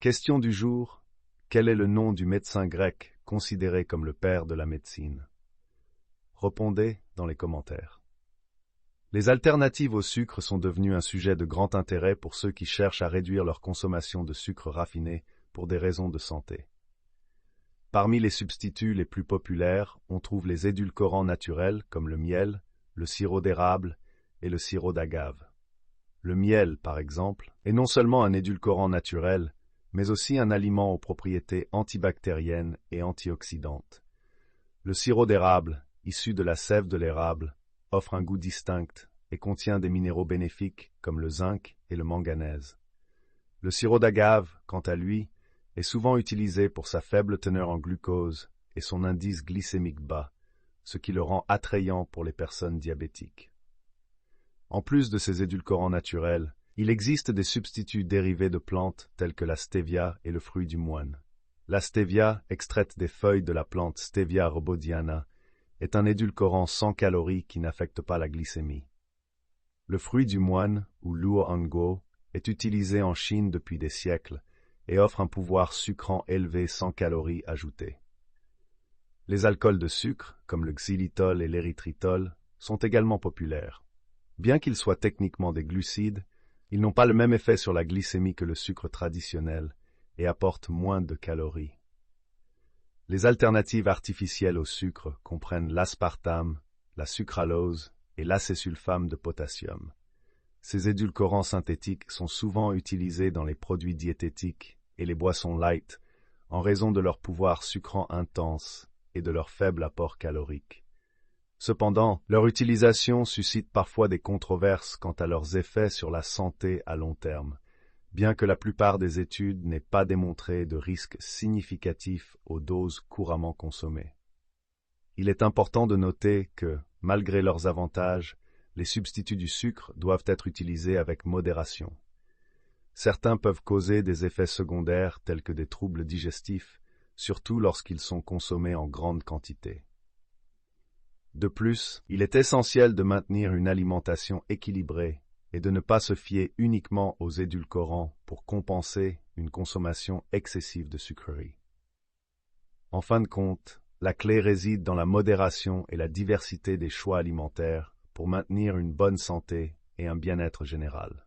Question du jour. Quel est le nom du médecin grec considéré comme le père de la médecine? Répondez dans les commentaires. Les alternatives au sucre sont devenues un sujet de grand intérêt pour ceux qui cherchent à réduire leur consommation de sucre raffiné pour des raisons de santé. Parmi les substituts les plus populaires, on trouve les édulcorants naturels comme le miel, le sirop d'érable et le sirop d'agave. Le miel, par exemple, est non seulement un édulcorant naturel, mais aussi un aliment aux propriétés antibactériennes et antioxydantes. Le sirop d'érable, issu de la sève de l'érable, offre un goût distinct et contient des minéraux bénéfiques comme le zinc et le manganèse. Le sirop d'agave, quant à lui, est souvent utilisé pour sa faible teneur en glucose et son indice glycémique bas, ce qui le rend attrayant pour les personnes diabétiques. En plus de ces édulcorants naturels, il existe des substituts dérivés de plantes tels que la stevia et le fruit du moine. La stevia, extraite des feuilles de la plante Stevia rebaudiana, est un édulcorant sans calories qui n'affecte pas la glycémie. Le fruit du moine, ou luo anguo, est utilisé en Chine depuis des siècles et offre un pouvoir sucrant élevé sans calories ajoutées. Les alcools de sucre, comme le xylitol et l'érythritol, sont également populaires. Bien qu'ils soient techniquement des glucides, ils n'ont pas le même effet sur la glycémie que le sucre traditionnel et apportent moins de calories. Les alternatives artificielles au sucre comprennent l'aspartame, la sucralose et l'acésulfame de potassium. Ces édulcorants synthétiques sont souvent utilisés dans les produits diététiques et les boissons light en raison de leur pouvoir sucrant intense et de leur faible apport calorique. Cependant, leur utilisation suscite parfois des controverses quant à leurs effets sur la santé à long terme, bien que la plupart des études n'aient pas démontré de risques significatifs aux doses couramment consommées. Il est important de noter que, malgré leurs avantages, les substituts du sucre doivent être utilisés avec modération. Certains peuvent causer des effets secondaires tels que des troubles digestifs, surtout lorsqu'ils sont consommés en grande quantité. De plus, il est essentiel de maintenir une alimentation équilibrée et de ne pas se fier uniquement aux édulcorants pour compenser une consommation excessive de sucreries. En fin de compte, la clé réside dans la modération et la diversité des choix alimentaires pour maintenir une bonne santé et un bien-être général.